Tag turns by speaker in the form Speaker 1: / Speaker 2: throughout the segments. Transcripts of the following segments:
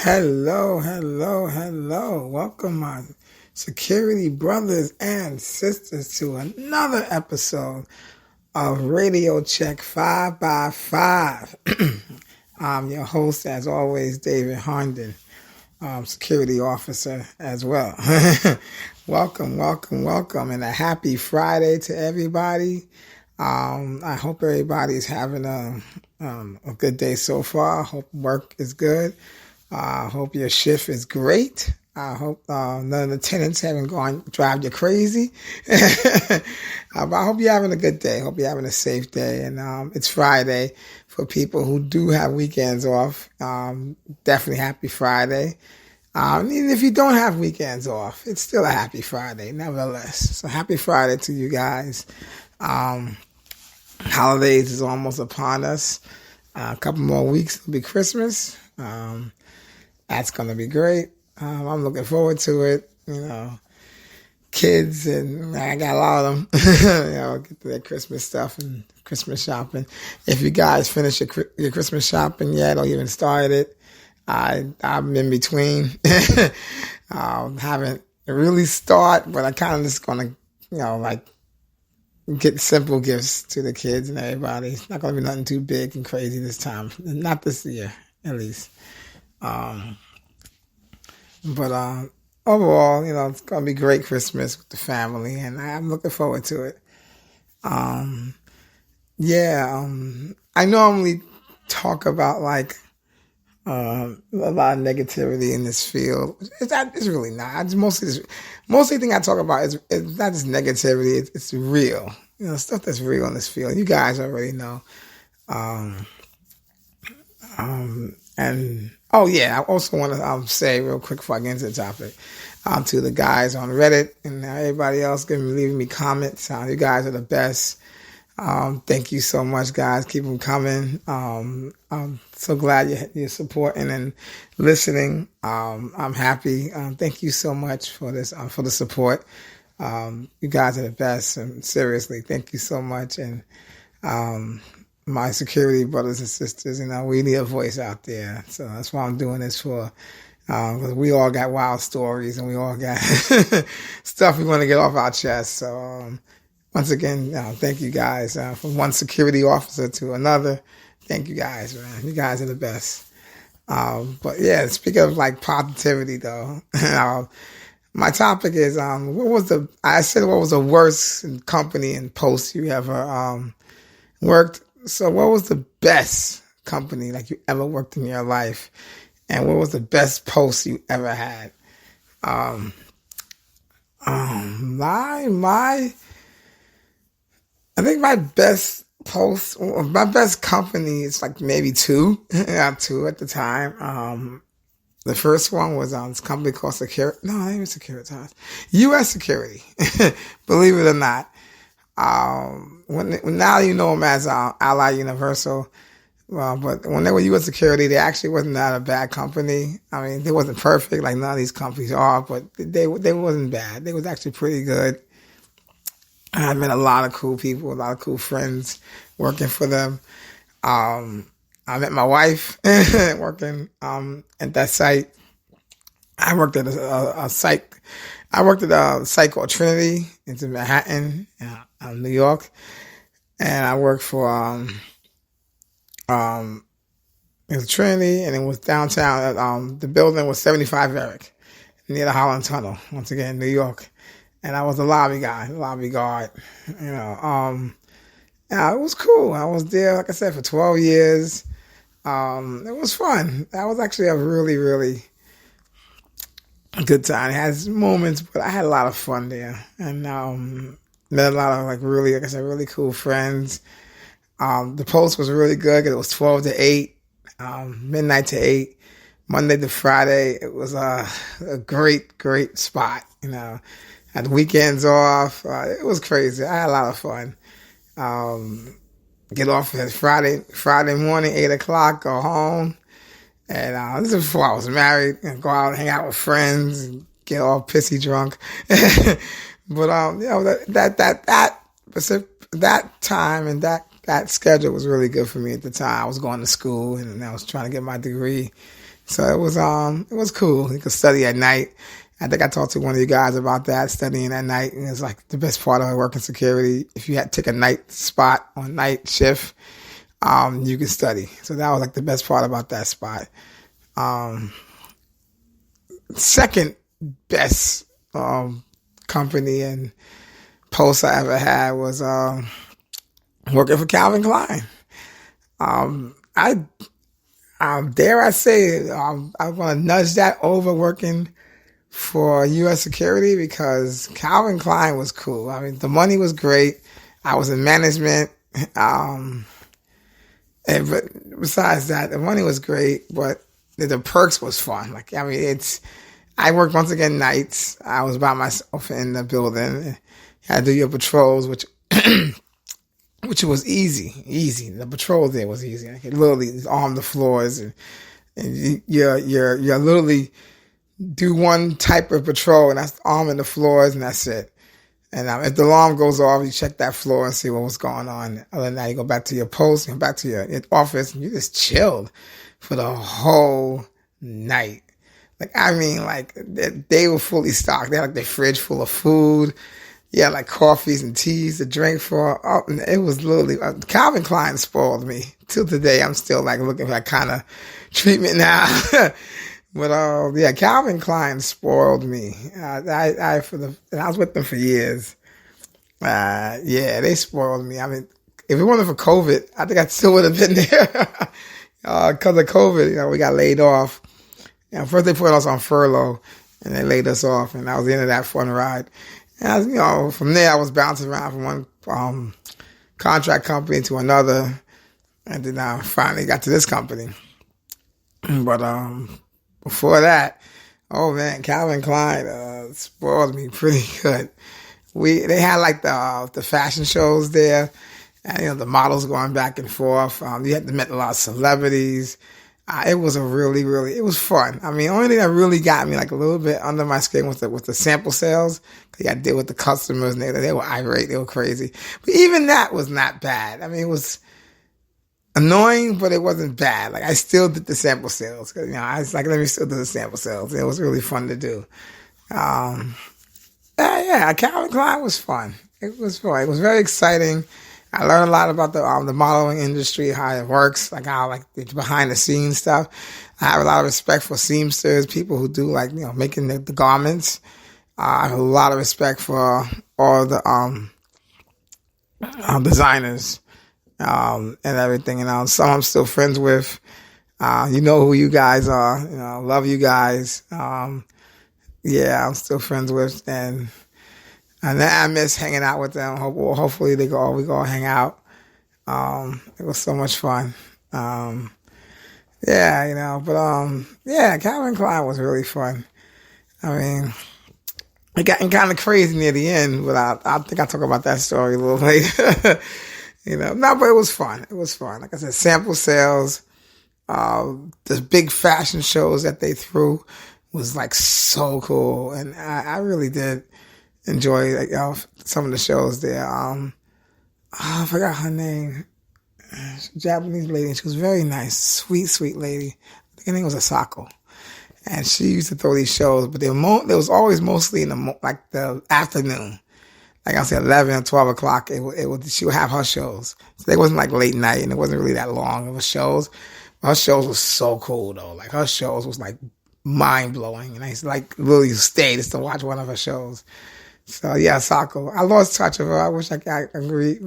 Speaker 1: Hello, hello, hello. Welcome, my security brothers and sisters, to another episode of Radio Check 5 by 5. I'm your host, as always, David Herndon, security officer as well. Welcome, welcome, welcome, and a happy Friday to everybody. I hope everybody's having a good day so far. I hope work is good. I hope your shift is great. I hope none of the tenants haven't drive you crazy. I hope you're having a good day. I hope you're having a safe day. And it's Friday for people who do have weekends off. Definitely happy Friday. Even if you don't have weekends off, it's still a happy Friday, nevertheless. So happy Friday to you guys. Holidays is almost upon us. A couple more weeks will be Christmas. That's going to be great. I'm looking forward to it. Kids, and I got a lot of them, get to their Christmas stuff and Christmas shopping. If you guys finish your Christmas shopping yet or even started it, I'm in between. Haven't really start, but I kind of just going to, get simple gifts to the kids and everybody. It's not going to be nothing too big and crazy this time. Not this year, at least. But overall, it's going to be great Christmas with the family, and I'm looking forward to it. I normally talk about a lot of negativity in this field. It's really not. It's mostly thing I talk about is not just negativity. It's real. Stuff that's real in this field. You guys already know. I also want to say real quick before I get into the topic, to the guys on Reddit and everybody else leaving me comments. You guys are the best. Thank you so much, guys. Keep them coming. I'm so glad you're supporting and listening. I'm happy. Thank you so much for this, for the support. You guys are the best, and seriously, thank you so much. And my security brothers and sisters, we need a voice out there. So that's why I'm doing this for. Because we all got wild stories and we all got stuff we want to get off our chest. So once again, thank you guys. From one security officer to another, thank you guys, man. You guys are the best. But yeah, speaking of positivity though, my topic is what was the worst company and post you ever worked? So what was the best company you ever worked in your life? And what was the best post you ever had? I think my best post, my best company is maybe two. Yeah, two at the time. The first one was this company called not even Securitas. U.S. Security. Believe it or not. When now you know them as Ally Universal. But when they were U.S. Security, they actually wasn't that a bad company. I mean, they wasn't perfect like none of these companies are, but they wasn't bad. They was actually pretty good. I met a lot of cool people, a lot of cool friends working for them. I met my wife working at that site. I worked at a site. I worked at a site called Trinity. It's in Manhattan, New York, and I worked for it was Trinity, and it was downtown. The building was 75 Varick, near the Holland Tunnel. Once again, New York. And I was a lobby guard. It was cool. I was there, like I said, for 12 years. It was fun. That was actually a really, really good time. It has moments, but I had a lot of fun there, and met a lot of really cool friends. The post was really good because it was 12 to 8, midnight to 8, Monday to Friday. It was a great, great spot. Had weekends off. It was crazy. I had a lot of fun. Get off at Friday morning, 8 o'clock, go home. And this is before I was married, and go out and hang out with friends and get all pissy drunk. But that time and that schedule was really good for me at the time. I was going to school and I was trying to get my degree So it was cool. You could study at night. I think I talked to one of you guys about that, studying at night, and it's like the best part of working security. If you had to take a night spot on night shift, you can study. So that was like the best part about that spot. Second best company and post I ever had was working for Calvin Klein. I dare I say I want to nudge that over working for U.S. security because Calvin Klein was cool. I mean, the money was great. I was in management. But besides that, the money was great, but the perks was fun. Like, I mean, I worked once again nights. I was by myself in the building. You had to do your patrols, which was easy. The patrol there was easy. I could literally arm the floors and you're literally do one type of patrol, and that's arming the floors, and that's it. And if the alarm goes off, you check that floor and see what was going on. Other than that, you go back to your post, you go back to your office, and you just chilled for the whole night. Like, I mean, like, they were fully stocked. They had like their fridge full of food. Yeah, like coffees and teas to drink for. Oh, it was literally, Calvin Klein spoiled me. Till today, I'm still like looking for that kind of treatment now. But yeah, Calvin Klein spoiled me. I was with them for years. Yeah, they spoiled me. I mean, if it wasn't for COVID, I think I still would have been there. Because of COVID, we got laid off. First they put us on furlough, and they laid us off, and that was the end of that fun ride. And from there I was bouncing around from one contract company to another, and then I finally got to this company. But before that, oh man, Calvin Klein spoiled me pretty good. They had like the fashion shows there, and the models going back and forth. You had to meet a lot of celebrities. It was it was fun. I mean, the only thing that really got me like a little bit under my skin was the sample sales. Cause I deal with the customers, and they were irate, they were crazy. But even that was not bad. I mean, it was annoying, but it wasn't bad. Like, I still did the sample sales. Cause, I was like, let me still do the sample sales. It was really fun to do. Yeah, Calvin Klein was fun. It was fun. It was very exciting. I learned a lot about the modeling industry, how it works, like how like the behind the scenes stuff. I have a lot of respect for seamsters, people who do like making the garments. I have a lot of respect for all the designers and everything. Some I'm still friends with. You know who you guys are. Love you guys. Yeah, I'm still friends with, and I miss hanging out with them. Hopefully we go hang out. It was so much fun. Yeah, yeah, Calvin Klein was really fun. I mean, it got kind of crazy near the end, but I think I'll talk about that story a little later. No, but it was fun. It was fun. Like I said, sample sales, the big fashion shows that they threw was like so cool, and I really did enjoy some of the shows there. I forgot her name. She's a Japanese lady. She was very nice, sweet lady. I think her name was Asako, and she used to throw these shows, but they was always mostly in the afternoon. Like I said, 11 or 12 o'clock. She would have her shows. So they wasn't like late night, and it wasn't really that long of a shows. Her shows was so cool though. Like her shows was like mind blowing, and I used to like literally stay just to watch one of her shows. So yeah, Sako. I lost touch with her. I wish I could agree,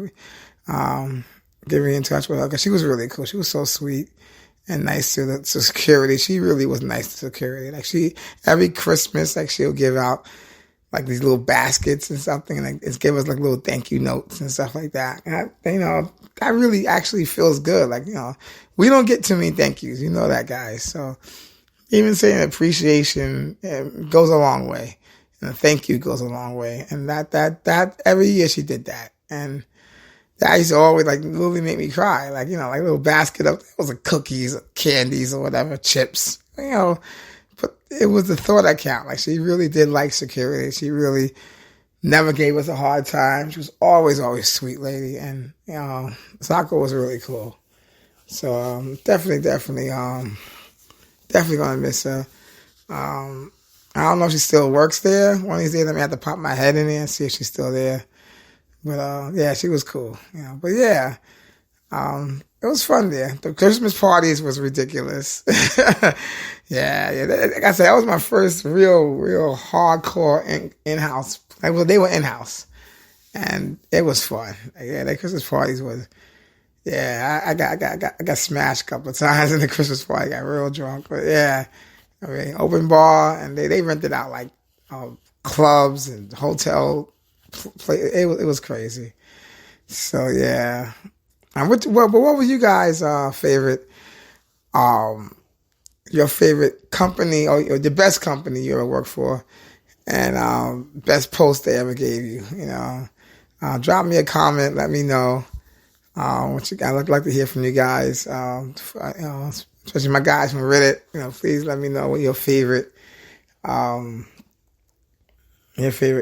Speaker 1: get me in touch with her because she was really cool. She was so sweet and nice to security. She really was nice to security. Like every Christmas, like she'll give out like these little baskets and something, and like it's give us like little thank you notes and stuff like that. And that really actually feels good. Like we don't get too many thank yous. You know that, guys. So even saying appreciation goes a long way. And a thank you goes a long way. And that every year she did that. And that used to always like literally make me cry. Like, like a little basket of, it was like cookies, or candies or whatever, chips, but it was the thought that count. Like she really did like security. She really never gave us a hard time. She was always sweet lady. And, Sako was really cool. So, definitely, definitely gonna miss her. I don't know if she still works there. One of these days, I may have to pop my head in there and see if she's still there. But yeah, she was cool. But yeah, it was fun there. The Christmas parties was ridiculous. Yeah. Like I said, that was my first real hardcore in-house. Like, well, they were in-house, and it was fun. Yeah, the Christmas parties was. Yeah, I got smashed a couple of times in the Christmas party. Got real drunk, but yeah, I mean, open bar, and they rented out like clubs and hotel play. It was crazy. So yeah, but what was you guys' favorite? Your favorite company or the best company you ever worked for, and best post they ever gave you? Drop me a comment. Let me know. What you guys, I'd like to hear from you guys. Especially my guys from Reddit. Please let me know what your favorite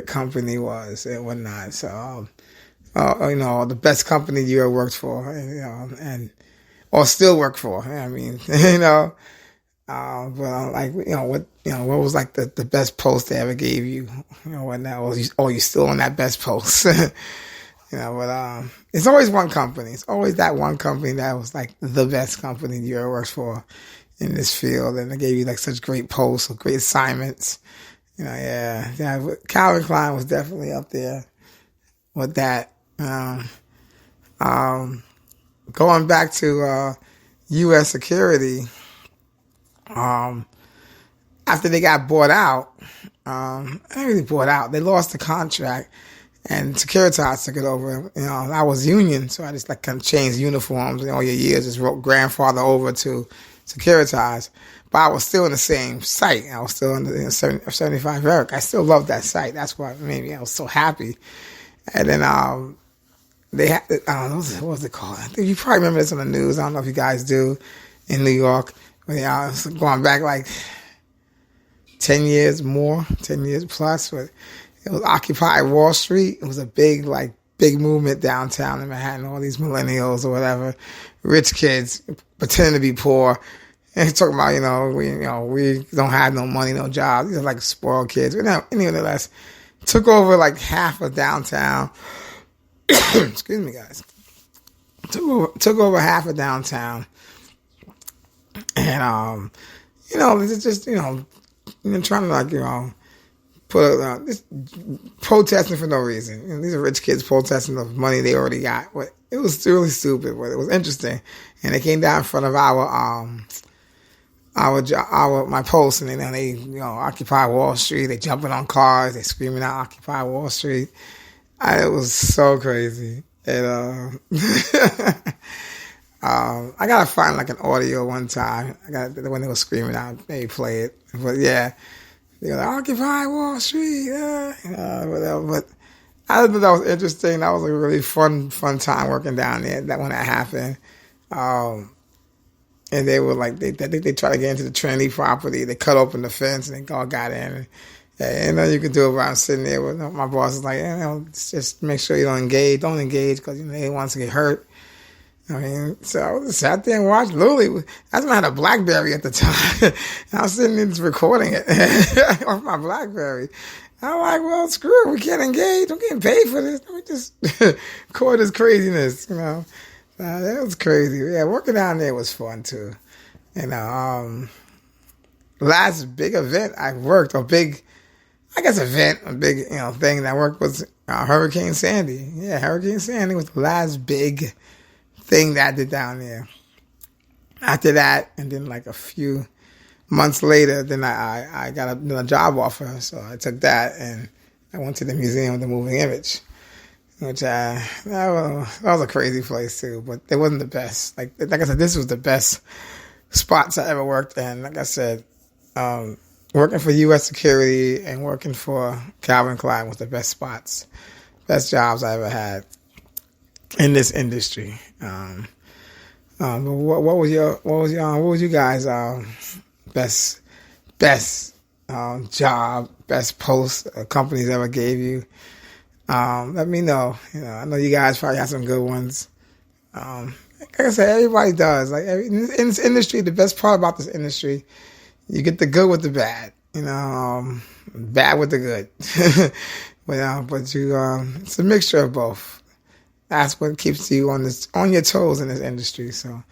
Speaker 1: company was and whatnot. So, the best company you ever worked for, and or still work for. I mean, but what was like the best post they ever gave you? Whatnot? Or you still on that best post? But it's always one company. It's always that one company that was like the best company you ever worked for in this field, and they gave you like such great posts or great assignments. Yeah. Calvin Klein was definitely up there with that. Going back to U.S. Security, after they got bought out, not really bought out. They lost the contract. And Securitas took it over. I was union, so I just kind of changed uniforms. All your years just wrote grandfather over to Securitas. But I was still in the same site. I was still in the 75 Eric. I still loved that site. That's why maybe I was so happy. And then they had, what was it called? I think you probably remember this on the news. I don't know if you guys do in New York. But I was going back like 10 years plus. But it was Occupy Wall Street. It was a big movement downtown in Manhattan. All these millennials or whatever, rich kids pretending to be poor, and he's talking about we don't have no money, no jobs. These are like spoiled kids. But nevertheless, took over like half of downtown. Excuse me, guys. Took over half of downtown, and it's just trying to protesting for no reason. These are rich kids protesting the money they already got. But it was really stupid, but it was interesting. And they came down in front of my post, and they Occupy Wall Street. They jumping on cars. They screaming out Occupy Wall Street. It was so crazy. And I gotta find like an audio one time. When they were screaming out, maybe play it. But yeah. They're like, Occupy Wall Street, whatever. But I thought that was interesting. That was a really fun time working down there. That when that happened, and they were like, they tried to get into the Trinity property. They cut open the fence and they all got in. And you can do it. But I'm sitting there with my boss is like, just make sure you don't engage because they want to get hurt. I mean, so I just sat there and watched Lily. That's when I had a BlackBerry at the time. And I was sitting there just recording it off my BlackBerry. I'm like, well, screw it. We can't engage. I'm getting paid for this. Let me just record this craziness, that was crazy. Yeah, working down there was fun, too. Last big event I worked, a big thing that I worked was Hurricane Sandy. Yeah, Hurricane Sandy was the last big thing that I did down there. After that, and then like a few months later, then I got a job offer, so I took that and I went to the Museum of the Moving Image, which that was a crazy place too, but it wasn't the best. Like I said, this was the best spots I ever worked in. Like I said, working for U.S. Security and working for Calvin Klein was the best spots, best jobs I ever had in this industry. What was you guys best job, best post companies ever gave you? Let me know. I know you guys probably have some good ones. Like I said, everybody does. Like in this industry, the best part about this industry you get the good with the bad, bad with the good. but it's a mixture of both. That's what keeps you on your toes in this industry. So,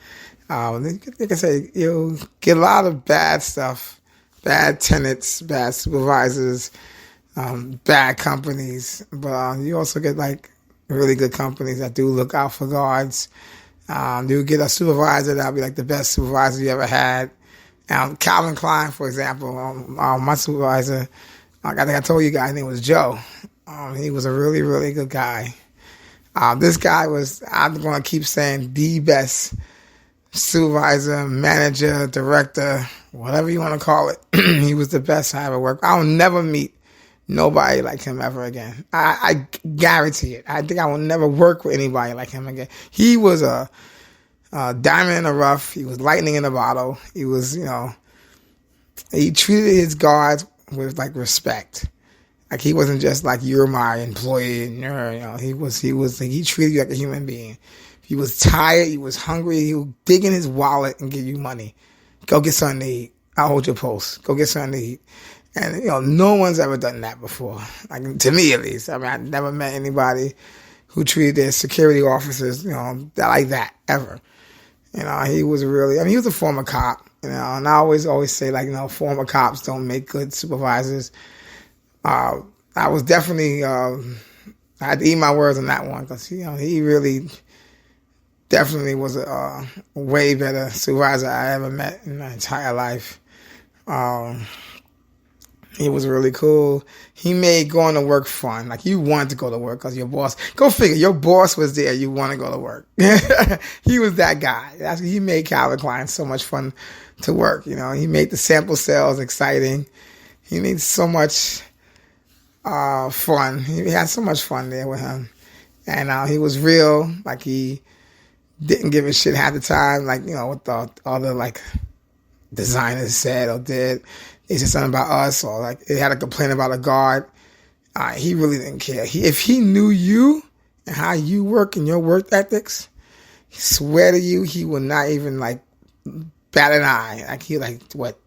Speaker 1: like I say, you'll get a lot of bad stuff, bad tenants, bad supervisors, bad companies, but you also get like really good companies that do look out for guards. You get a supervisor that'll be like the best supervisor you ever had. Calvin Klein, for example, my supervisor, I think I told you guys, his name was Joe. He was a really, really good guy. This guy was, I'm going to keep saying, the best supervisor, manager, director, whatever you want to call it. He was the best I ever worked. I'll never meet nobody like him ever again. I guarantee it. I think I will never work with anybody like him again. He was a diamond in the rough. He was lightning in the bottle. He was, he treated his guards with like respect. Like he wasn't just like, you're my employee. He treated you like a human being. If he was tired, he was hungry, he would dig in his wallet and give you money. Go get something to eat. I'll hold your post. Go get something to eat. And, no one's ever done that before. Like, to me, at least. I mean, I never met anybody who treated their security officers, like that, ever. He was he was a former cop, and I always say, like, former cops don't make good supervisors. I was definitely, I had to eat my words on that one, because, he really definitely was a way better supervisor I ever met in my entire life. He was really cool. He made going to work fun. Like, you wanted to go to work because your boss, go figure, your boss was there. You want to go to work. He was that guy. He made Calvin Klein so much fun to work. He made the sample sales exciting. He made so much fun. He had so much fun there with him. And he was real. Like, he didn't give a shit half the time. Like, what all the like designers said or did. They said something about us, or like they had a complaint about a guard. He really didn't care. If he knew you and how you work and your work ethics, I swear to you, he would not even like bat an eye. Like what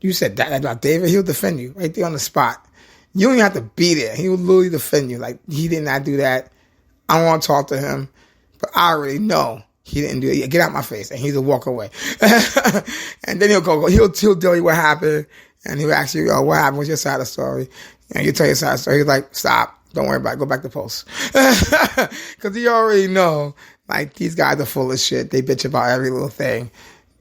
Speaker 1: you said that about David, he'll defend you right there on the spot. You don't even have to be there. He would literally defend you. Like, he did not do that. I don't want to talk to him, but I already know he didn't do it. Get out my face, and he'll walk away. And then he'll tell you what happened. And he'll ask you, what happened? What's your side of the story? And you tell your side of the story. He's like, stop. Don't worry about it. Go back to post. Because you already know, like, these guys are full of shit. They bitch about every little thing.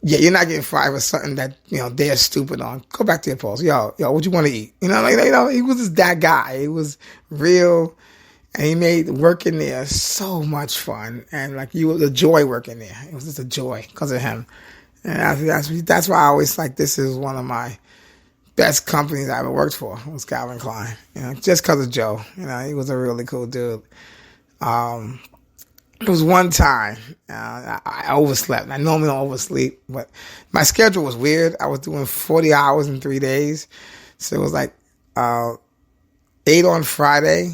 Speaker 1: Yeah, you're not getting fired for something that, they're stupid on. Go back to your post. Yo, what you want to eat? He was just that guy. He was real. And he made working there so much fun. And, like, you was a joy working there. It was just a joy because of him. And that's why I always, like, this is one of my best companies I ever worked for, was Calvin Klein. Just because of Joe. He was a really cool dude. It was one time I overslept. I normally don't oversleep, but my schedule was weird. I was doing 40 hours in 3 days. So it was like 8 on Friday.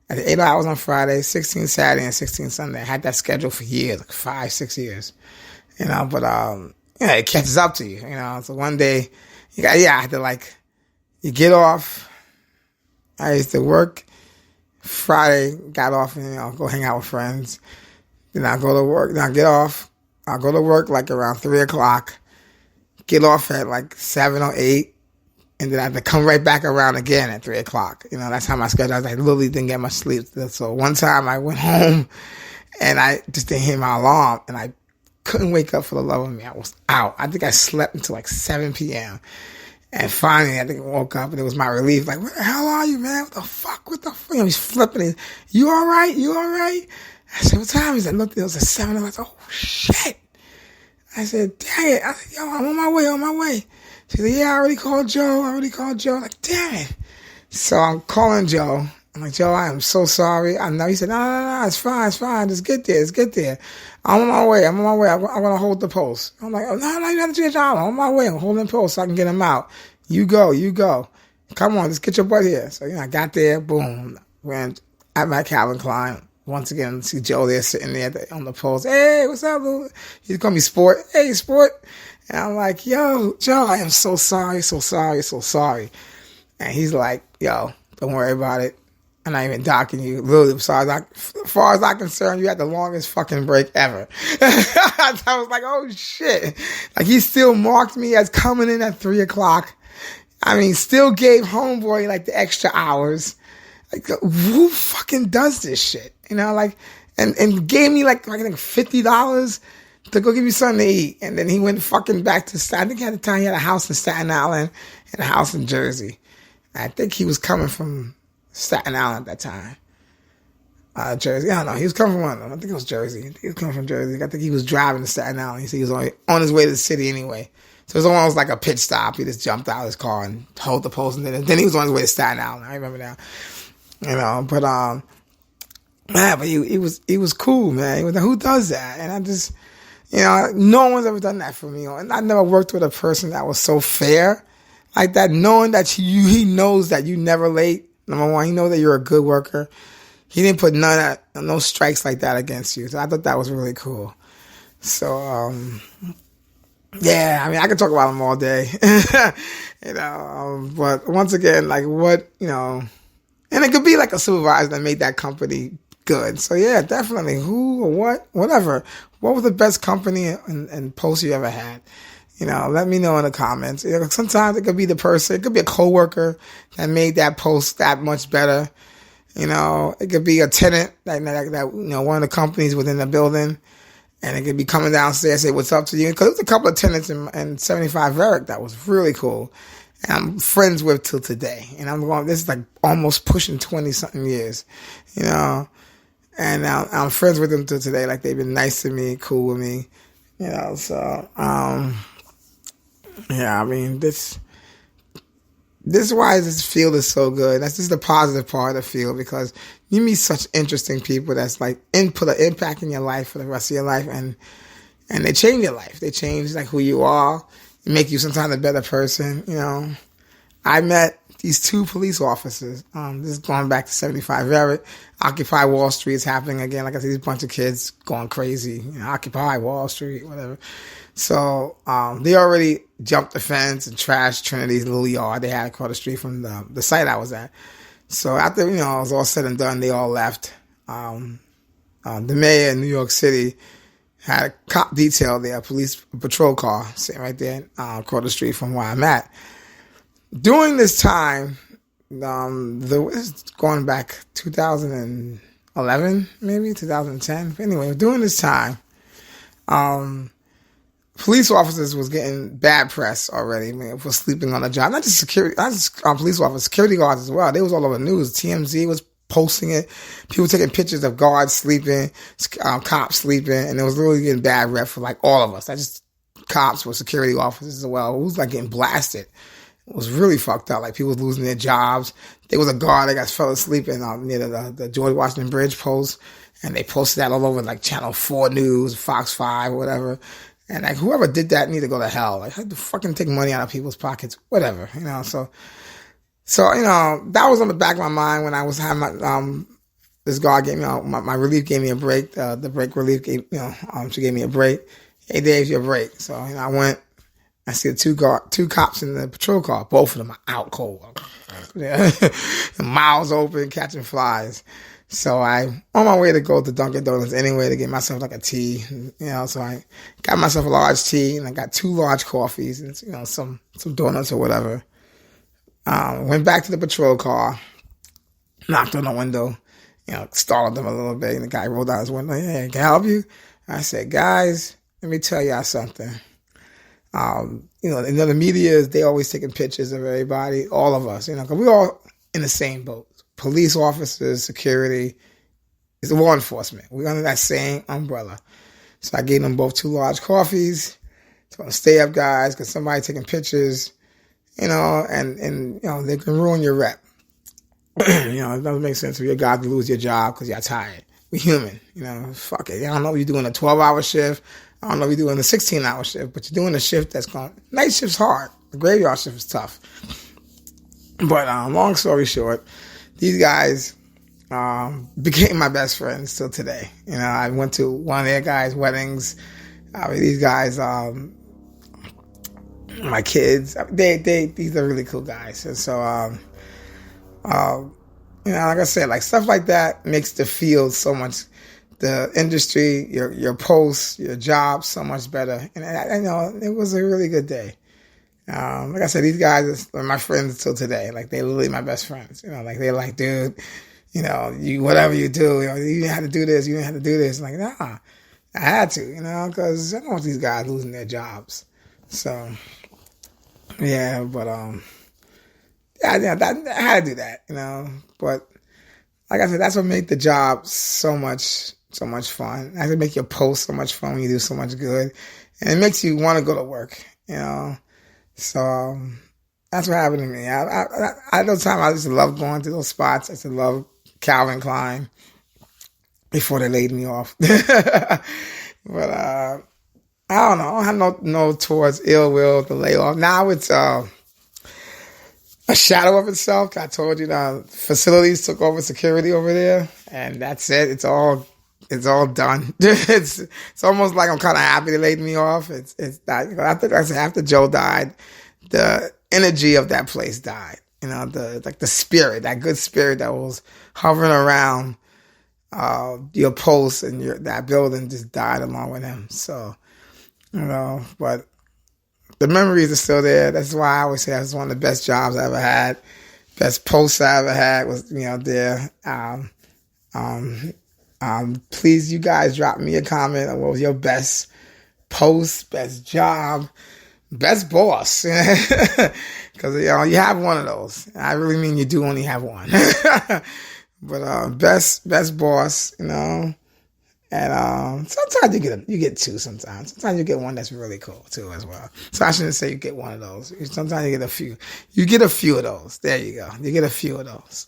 Speaker 1: I did 8 hours on Friday, 16 Saturday, and 16 Sunday. I had that schedule for years, like 5-6 years. But it catches up to you. So one day, I had to you get off. I used to work Friday, got off, and go hang out with friends. Then I go to work. Then I get off. I'll go to work like around 3 o'clock. Get off at like 7 or 8. And then I have to come right back around again at 3 o'clock. That's how my schedule was. I literally didn't get much sleep. So one time I went home and I just didn't hear my alarm. And I couldn't wake up for the love of me. I was out. I think I slept until like 7 p.m. And finally, I think I woke up and it was my relief. Like, where the hell are you, man? What the fuck? He's flipping it. You all right? I said, what time is it? Looked, it was at 7. I was like, oh, shit. I said, dang it. I said, yo, I'm on my way. She said, yeah, I already called Joe. I'm like, damn it. So I'm calling Joe. I'm like, Joe, I am so sorry. I know. He said, no, it's fine. Just get there. I'm on my way. I'm going to hold the post. I'm like, oh, no, you have to change. I'm on my way. I'm holding the post so I can get him out. You go. Come on, just get your butt here. So, I got there. Boom. Ran at my Calvin Klein. Once again, see Joe there sitting there on the post. Hey, what's up, Lou? He called me Sport. Hey, Sport. And I'm like, yo, Joe, I am so sorry, so sorry, so sorry. And he's like, yo, don't worry about it. I'm not even docking you. Literally, as far as I'm concerned, you had the longest fucking break ever. I was like, oh shit. Like, he still marked me as coming in at 3 o'clock. I mean, still gave homeboy like the extra hours. Like, who fucking does this shit? You know, like, and gave me like I think $50 to go give me something to eat. And then he went fucking back to Staten. I think at the time he had a house in Staten Island and a house in Jersey. I think he was coming from Staten Island at that time. Jersey. I don't know. He was coming from one of them. I think it was Jersey. He was coming from Jersey. I think he was driving to Staten Island. He said he was on his way to the city anyway. So it was almost like a pit stop. He just jumped out of his car and told the post. And then he was on his way to Staten Island. I remember now. You know, but man, but he was cool, man. He was like, who does that? And I just, you know, no one's ever done that for me. And I never worked with a person that was so fair like that, knowing that he knows that you never late. Number one, he knows that you're a good worker. He didn't put no strikes like that against you. So I thought that was really cool. So, yeah, I mean, I could talk about him all day, you know, but once again, like what, you know, and it could be like a supervisor that made that company good. So yeah, definitely who or what, whatever. What was the best company and post you ever had? You know, let me know in the comments. You know, sometimes it could be the person, it could be a coworker that made that post that much better. You know, it could be a tenant that you know, one of the companies within the building, and it could be coming downstairs, say what's up to you. Because there's a couple of tenants in 75 Varick that was really cool. And I'm friends with till today. And this is like almost pushing 20 something years, you know, and I'm friends with them till today. Like they've been nice to me, cool with me, you know, so, yeah, I mean, this is why this field is so good. That's just the positive part of the field, because you meet such interesting people that's like put an impact in your life for the rest of your life, and they change your life. They change like who you are, make you sometimes a better person. You know, I met these 2 police officers. This is going back to 75 Varick. Occupy Wall Street is happening again. Like I see these bunch of kids going crazy. You know, Occupy Wall Street, whatever. So they already jumped the fence and trashed Trinity's little yard they had across the street from the site I was at. So after, you know, it was all said and done, they all left. The mayor in New York City had a cop detail there, a police patrol car sitting right there across the street from where I'm at. During this time, it's going back 2011, maybe 2010. Anyway, during this time, police officers was getting bad press already, man, for sleeping on the job. Not just police officers, security guards as well. They was all over the news. TMZ was posting it. People taking pictures of guards sleeping, cops sleeping, and it was really getting bad rep for like all of us. Not just cops, but security officers as well. It was like getting blasted. It was really fucked up. Like people was losing their jobs. There was a guard that fell asleep near the George Washington Bridge post, and they posted that all over like Channel 4 News, Fox 5, whatever. And like whoever did that need to go to hell. Like had to fucking take money out of people's pockets, whatever, you know. So you know, that was on the back of my mind when I was having my this guard gave me my relief gave me a break. The break relief gave she gave me a break. Hey Dave, your break. So you know, I went. I see the two cops in the patrol car. Both of them are out cold. Yeah. Miles open, catching flies. So I, on my way to go to Dunkin' Donuts anyway to get myself like a tea, you know, so I got myself a large tea and I got 2 large coffees and, you know, some donuts or whatever. Went back to the patrol car, knocked on the window, you know, startled them a little bit, and the guy rolled out his window. Hey, can I help you? I said, guys, let me tell y'all something. You know, the media, they always taking pictures of everybody, all of us, you know, because we're all in the same boat. Police officers, security, it's law enforcement. We're under that same umbrella. So I gave them both 2 large coffees. So stay up, guys, because somebody taking pictures, you know, and you know, they can ruin your rep. You know, it doesn't make sense for your guy to lose your job because you're tired. We're human, you know, fuck it. I don't know if you're doing a 12-hour shift. I don't know if you're doing a 16-hour shift, but you're doing a shift that's night shift's hard. The graveyard shift is tough. But long story short, these guys became my best friends till today. You know, I went to one of their guys' weddings. These guys, my kids. These are really cool guys. And so, like I said, like stuff like that makes the field so much, the industry, your posts, your job so much better. And I know it was a really good day. Like I said, these guys are my friends until today. Like they're literally my best friends. Like they're like, dude, you whatever you do, you didn't have to do this, you didn't have to do this. I'm like, nah, I had to, because I don't want these guys losing their jobs. So yeah, but I had to do that, But like I said, that's what made the job so much fun. That's what make your post so much fun when you do so much good, and it makes you want to go to work, So that's what happened to me. I those times I used to love going to those spots. I used to love Calvin Klein before they laid me off. But I don't know. I have no towards ill will to lay off. Now it's a shadow of itself. I told you the facilities took over security over there, and that's it. It's all done. It's almost like I'm kind of happy they laid me off. It's that after Joe died, the energy of that place died. The spirit, that good spirit that was hovering around your posts and that building just died along with him. So, but the memories are still there. That's why I always say that's one of the best jobs I ever had. Best posts I ever had was, there. Please, you guys, drop me a comment on what was your best post, best job, best boss. Because, you have one of those. I really mean you do only have one. But best boss, And sometimes you get two. Sometimes you get one that's really cool too as well. So I shouldn't say you get one of those. Sometimes you get a few. You get a few of those. There you go. You get a few of those.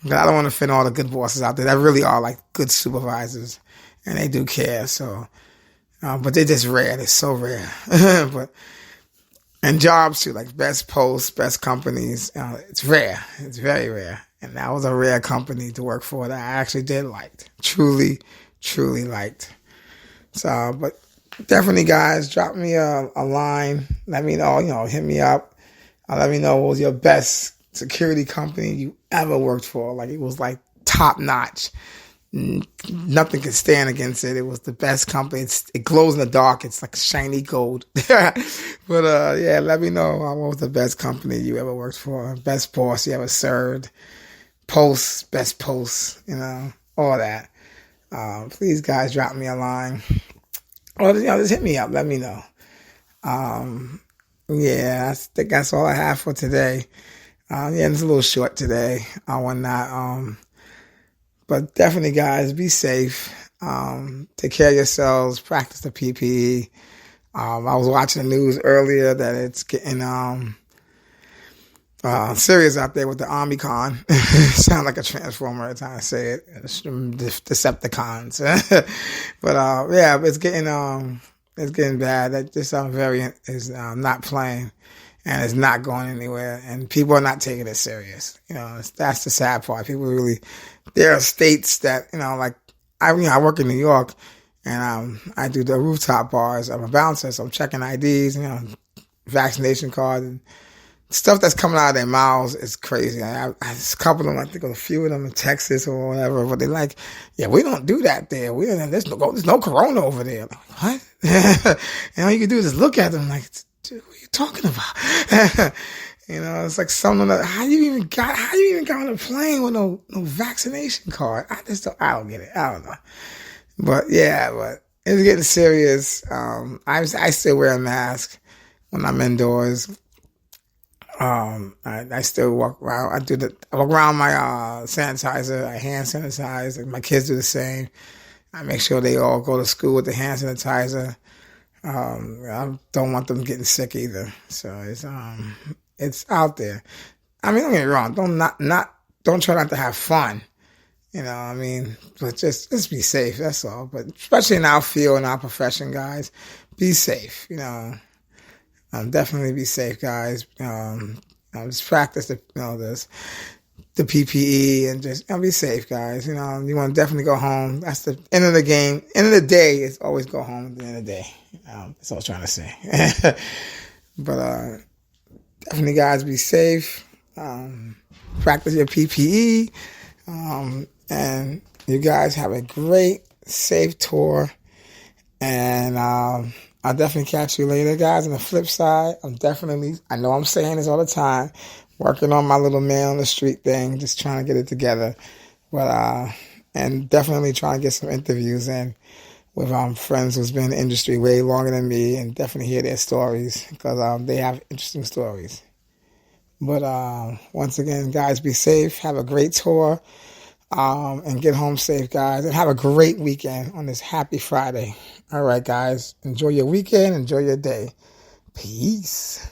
Speaker 1: But I don't want to offend all the good bosses out there that really are like good supervisors, and they do care. So, but they're just rare. They're so rare. And jobs too, like best posts, best companies. It's rare. It's very rare. And that was a rare company to work for that I actually did like. Truly liked. So, but definitely, guys, drop me a line. Let me know, hit me up. Let me know what was your best security company you ever worked for. Like, it was like top notch. Nothing can stand against it. It was the best company. It glows in the dark. It's like shiny gold. But yeah, let me know what was the best company you ever worked for. Best boss you ever served. Posts, best posts, all that. Please, guys, drop me a line. Or just hit me up. Let me know. Yeah, I think that's all I have for today. Yeah, it's a little short today. I want not. But definitely, guys, be safe. Take care of yourselves. Practice the PPE. I was watching the news earlier that it's getting serious out there with the Omicron. Sound like a transformer every time I say it. Decepticons. But yeah, it's getting bad. This variant is not playing, and it's not going anywhere, and people are not taking it serious. That's the sad part. People really, there are states that like I work in New York, and I do the rooftop bars. I'm a bouncer, so I'm checking IDs, vaccination cards, and stuff that's coming out of their mouths is crazy. I a couple of them, I think a few of them in Texas or whatever, but they're like, yeah, we don't do that there. There's no corona over there. Like, what? And all you can do is just look at them like, dude, what are you talking about? It's like something that, how you even got on a plane with no vaccination card? I don't get it. I don't know. But yeah, it's getting serious. I still wear a mask when I'm indoors. I still walk around. I walk around my sanitizer. I hand sanitize. My kids do the same. I make sure they all go to school with the hand sanitizer. I don't want them getting sick either. So it's out there. I mean, don't get me wrong. Don't try not to have fun. But just be safe. That's all. But especially in our field, in our profession, guys, be safe. Definitely be safe, guys. Just practice the PPE and just be safe, guys. You want to definitely go home. That's the end of the game. End of the day is always go home at the end of the day. That's what I was trying to say. But definitely, guys, be safe. Practice your PPE. And you guys have a great, safe tour. And I'll definitely catch you later, guys. On the flip side, I know I'm saying this all the time, working on my little man on the street thing, just trying to get it together. And definitely trying to get some interviews in with friends who's been in the industry way longer than me, and definitely hear their stories, because they have interesting stories. But once again, guys, be safe. Have a great tour. And get home safe, guys. And have a great weekend on this happy Friday. All right, guys. Enjoy your weekend. Enjoy your day. Peace.